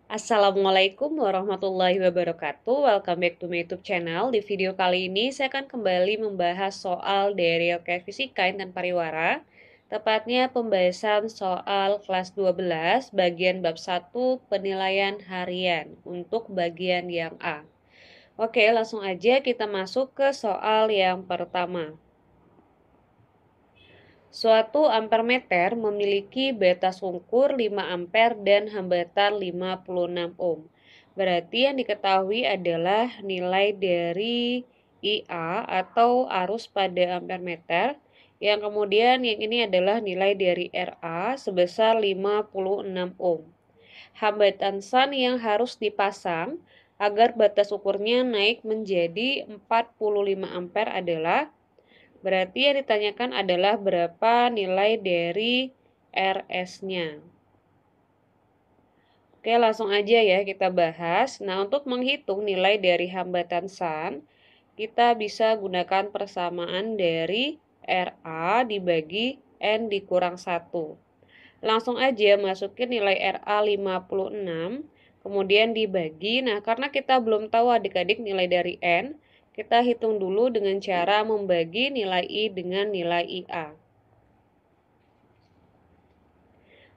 Assalamualaikum warahmatullahi wabarakatuh. Welcome back to my YouTube channel. Di video kali ini saya akan kembali membahas soal dari LKS Fisika Intan Pariwara. Tepatnya pembahasan soal kelas 12 bagian bab 1 penilaian harian untuk bagian yang A. Oke, langsung aja kita masuk ke soal yang pertama. Suatu ampermeter memiliki batas ukur 5 ampere dan hambatan 56 ohm. Berarti yang diketahui adalah nilai dari IA atau arus pada ampermeter, yang kemudian yang ini adalah nilai dari RA sebesar 56 ohm. Hambatan SAN yang harus dipasang agar batas ukurnya naik menjadi 45 ampere adalah, berarti yang ditanyakan adalah berapa nilai dari RS-nya. Oke, langsung aja ya kita bahas. Nah, untuk menghitung nilai dari hambatan SAN, kita bisa gunakan persamaan dari RA dibagi N dikurang 1. Langsung aja masukin nilai RA 56, kemudian dibagi. Nah, karena kita belum tahu adik-adik nilai dari N, kita hitung dulu dengan cara membagi nilai I dengan nilai IA.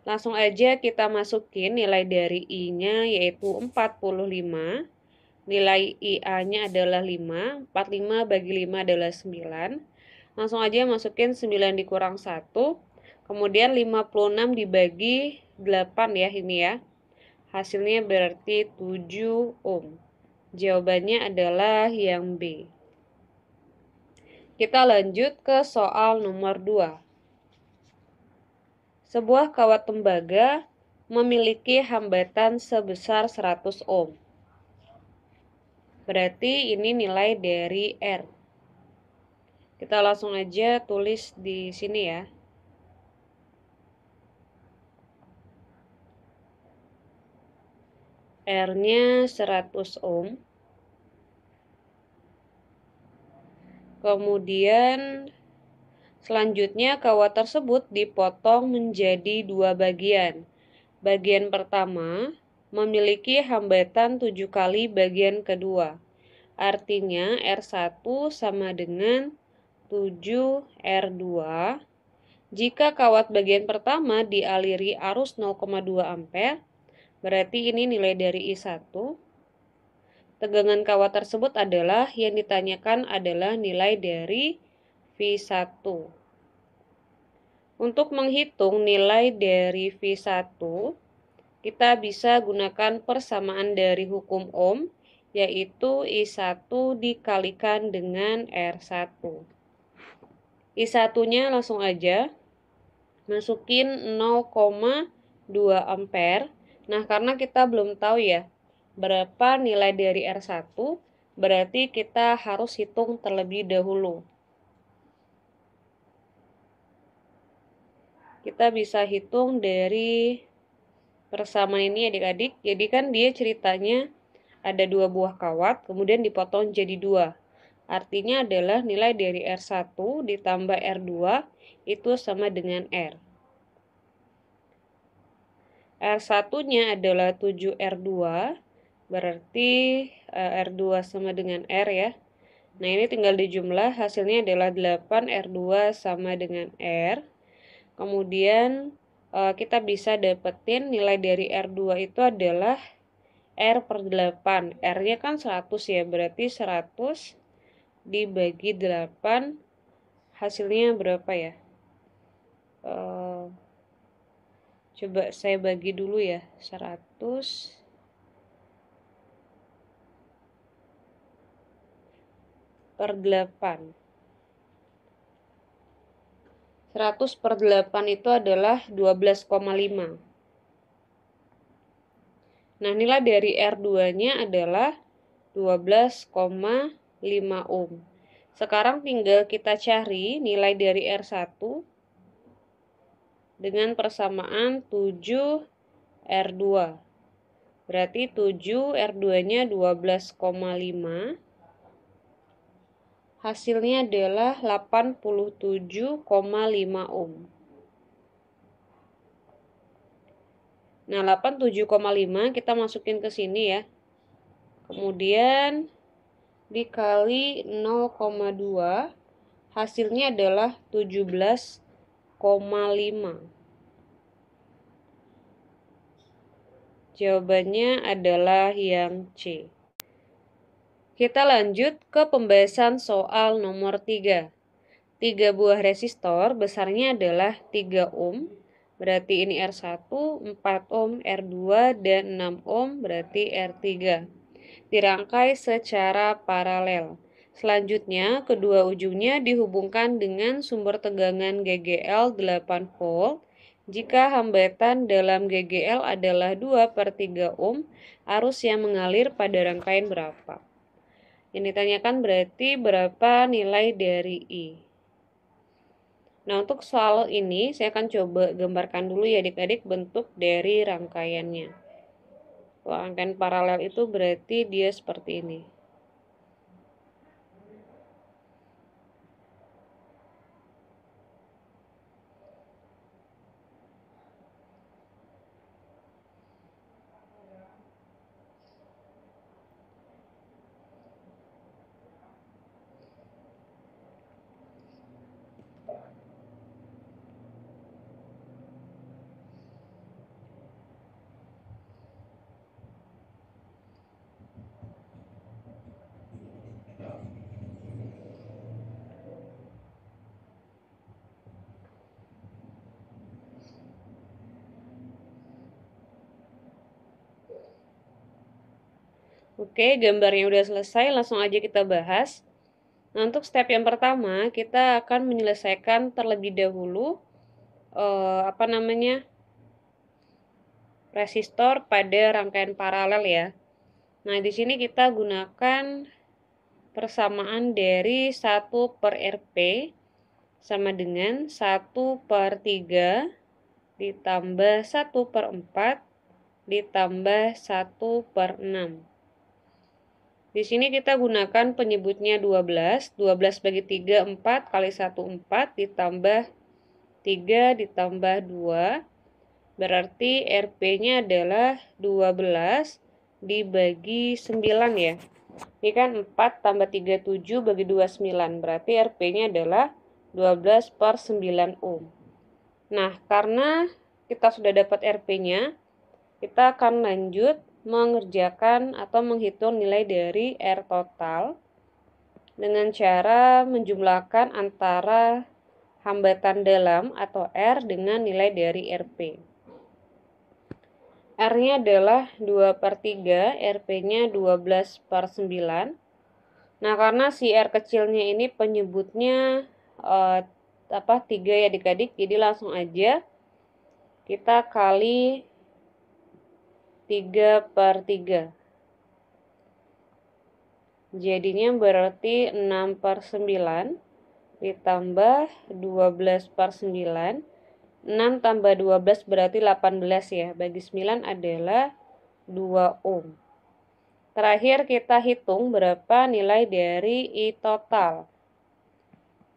Langsung aja kita masukin nilai dari I-nya yaitu 45. Nilai IA-nya adalah 5. 45 bagi 5 adalah 9. Langsung aja masukin 9 dikurang 1. Kemudian 56 dibagi 8 ya ini ya. Hasilnya berarti 7 ohm. Jawabannya adalah yang B. Kita lanjut ke soal nomor 2. Sebuah kawat tembaga memiliki hambatan sebesar 100 ohm. Berarti ini nilai dari R. Kita langsung aja tulis di sini ya. R-nya 100 ohm. Kemudian selanjutnya kawat tersebut dipotong menjadi 2 bagian. Bagian pertama memiliki hambatan 7 kali bagian kedua. Artinya R1 sama dengan 7R2. Jika kawat bagian pertama dialiri arus 0,2 ampere, berarti ini nilai dari I1. Tegangan kawat tersebut adalah yang ditanyakan adalah nilai dari V1. Untuk menghitung nilai dari V1, kita bisa gunakan persamaan dari hukum Ohm, yaitu I1 dikalikan dengan R1. I1-nya langsung aja masukin 0,2 ampere. Nah, karena kita belum tahu ya berapa nilai dari R1, berarti kita harus hitung terlebih dahulu. Kita bisa hitung dari persamaan ini adik-adik. Jadi kan dia ceritanya ada 2 buah kawat, kemudian dipotong jadi 2. Artinya adalah nilai dari R1 ditambah R2 itu sama dengan R. R1-nya adalah 7R2, berarti R2 sama dengan R ya. Nah, ini tinggal dijumlah, hasilnya adalah 8R2 sama dengan R. Kemudian kita bisa dapetin nilai dari R2 itu adalah R per 8. R-nya kan 100 ya, berarti 100 dibagi 8, hasilnya berapa ya? Coba saya bagi dulu ya, 100 per 8. 100 per 8 itu adalah 12,5. Nah, nilai dari R2-nya adalah 12,5 ohm. Sekarang tinggal kita cari nilai dari R1 dengan persamaan 7R2. Berarti 7R2-nya 12,5. Hasilnya adalah 87,5 ohm. Nah, 87,5 kita masukin ke sini ya. Kemudian dikali 0,2, hasilnya adalah 17,5. Jawabannya adalah yang C. Kita lanjut ke pembahasan soal nomor 3. 3 buah resistor besarnya adalah 3 ohm, berarti ini R1, 4 ohm, R2, dan 6 ohm, berarti R3. Dirangkai secara paralel. Selanjutnya, kedua ujungnya dihubungkan dengan sumber tegangan GGL 8 volt. Jika hambatan dalam GGL adalah 2/3 ohm, arus yang mengalir pada rangkaian berapa? Yang ditanyakan berarti berapa nilai dari I. Nah, untuk soal ini saya akan coba gambarkan dulu ya adik-adik bentuk dari rangkaiannya. Rangkaian paralel itu berarti dia seperti ini. Oke, gambarnya udah selesai, langsung aja kita bahas. Nah, untuk step yang pertama, kita akan menyelesaikan terlebih dahulu resistor pada rangkaian paralel ya. Nah, di sini kita gunakan persamaan dari 1/Rp sama dengan 1/3 ditambah 1/4 ditambah 1/6. Di sini kita gunakan penyebutnya 12. 12 bagi 3, 4 kali 1, 4 ditambah 3 ditambah 2. Berarti Rp-nya /adalah 12 dibagi 9 ya. Ini kan 4 tambah 3, 7 bagi 2, 9. Berarti Rp-nya adalah 12/9 ohm. Nah, karena kita sudah dapat Rp-nya, kita akan lanjut mengerjakan atau menghitung nilai dari R total dengan cara menjumlahkan antara hambatan dalam atau R dengan nilai dari Rp. R-nya adalah 2/3, Rp-nya 12/9. Nah, karena si R kecilnya ini penyebutnya 3 ya adik-adik, jadi langsung aja kita kali 3/3. Jadinya berarti 6/9 ditambah 12/9. 6 tambah 12 berarti 18 ya. Bagi 9 adalah 2 ohm. Terakhir kita hitung berapa nilai dari I total.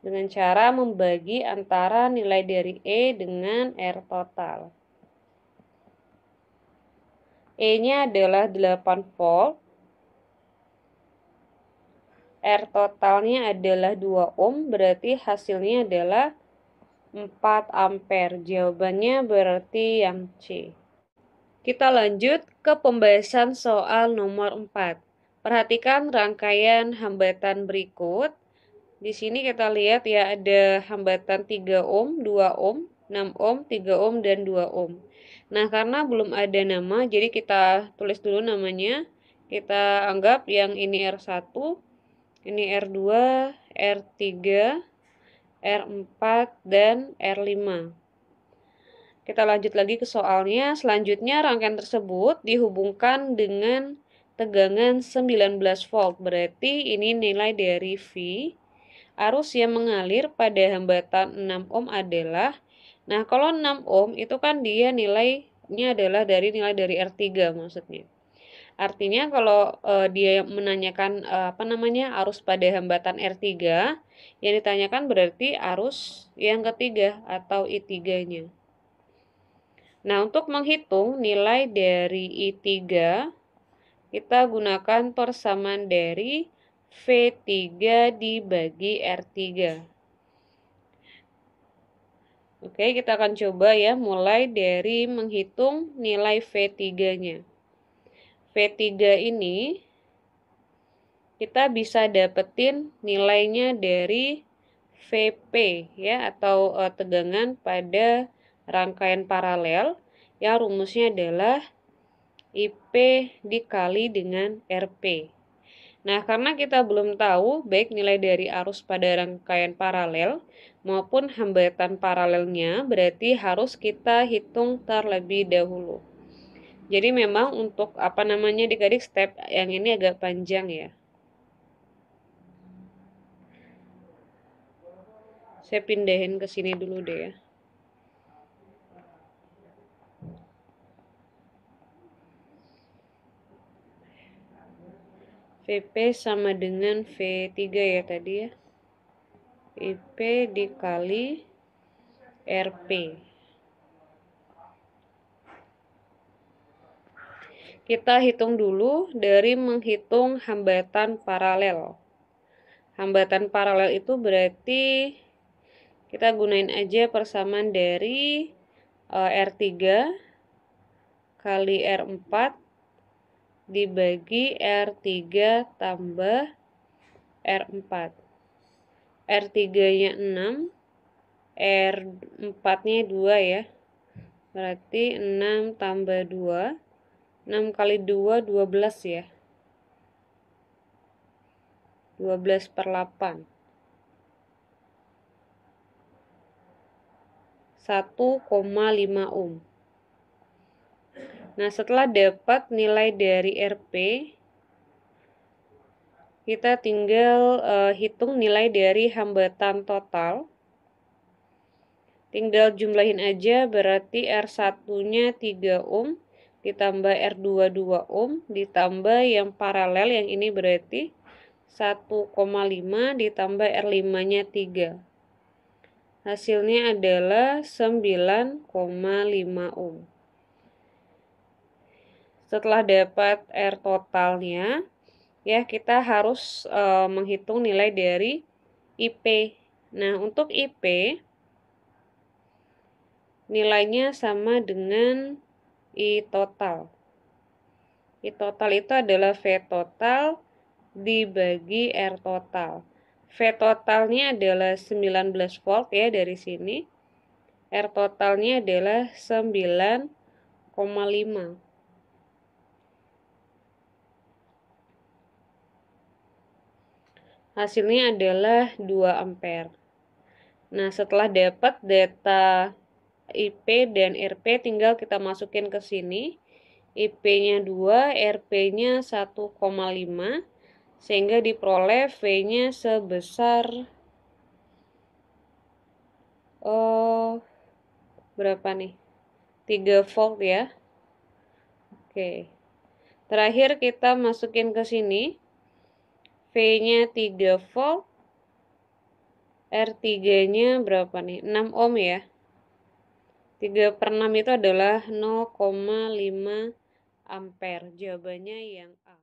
Dengan cara membagi antara nilai dari E dengan R total. E-nya adalah 8 volt. R totalnya adalah 2 ohm, berarti hasilnya adalah 4 ampere. Jawabannya berarti yang C. Kita lanjut ke pembahasan soal nomor 4. Perhatikan rangkaian hambatan berikut. Di sini kita lihat ya ada hambatan 3 ohm, 2 ohm, 6 ohm, 3 ohm, dan 2 ohm. Nah, karena belum ada nama, jadi kita tulis dulu namanya. Kita anggap yang ini R1, ini R2, R3, R4, dan R5. Kita lanjut lagi ke soalnya. Selanjutnya rangkaian tersebut dihubungkan dengan tegangan 19 volt. Berarti ini nilai dari V. Arus yang mengalir pada hambatan 6 ohm adalah, nah kalau 6 ohm itu kan dia nilainya adalah dari nilai dari R3 maksudnya. Artinya kalau dia menanyakan arus pada hambatan R3, yang ditanyakan berarti arus yang ketiga atau I3-nya. Nah, untuk menghitung nilai dari I3, kita gunakan persamaan dari V3 dibagi R3. Oke, kita akan coba ya, mulai dari menghitung nilai V3-nya. V3 ini kita bisa dapetin nilainya dari VP ya, atau tegangan pada rangkaian paralel yang rumusnya adalah IP dikali dengan RP. Nah, karena kita belum tahu baik nilai dari arus pada rangkaian paralel maupun hambatan paralelnya, berarti harus kita hitung terlebih dahulu. Jadi memang untuk adik-adik step yang ini agak panjang ya. Saya pindahin ke sini dulu deh ya. VP sama dengan V3 ya tadi ya. IP dikali RP. Kita hitung dulu dari menghitung hambatan paralel. Hambatan paralel itu berarti kita gunain aja persamaan dari R3 kali R4 dibagi R3 tambah R4. R3-nya 6, R4-nya 2 ya. Berarti 6 tambah 2. 6 kali 2, 12 ya. 12/8. 1,5 ohm. Nah, setelah dapat nilai dari RP, kita tinggal hitung nilai dari hambatan total. Tinggal jumlahin aja, berarti R1-nya 3 ohm, ditambah R2 2 ohm, ditambah yang paralel yang ini berarti 1,5 ditambah R5-nya 3. Hasilnya adalah 9,5 ohm. Setelah dapat R totalnya, ya kita harus menghitung nilai dari IP. Nah, untuk IP nilainya sama dengan I total. I total itu adalah V total dibagi R total. V totalnya adalah 19 volt ya dari sini. R totalnya adalah 9,5. Hasilnya adalah 2 ampere. Nah, setelah dapat data IP dan RP, tinggal kita masukin ke sini. IP-nya 2, RP-nya 1,5, sehingga diperoleh V-nya sebesar berapa nih? 3 volt ya. Oke. Terakhir kita masukin ke sini. V-nya 3 volt. R3-nya berapa nih? 6 ohm ya. 3/6 itu adalah 0,5 ampere. Jawabannya yang A.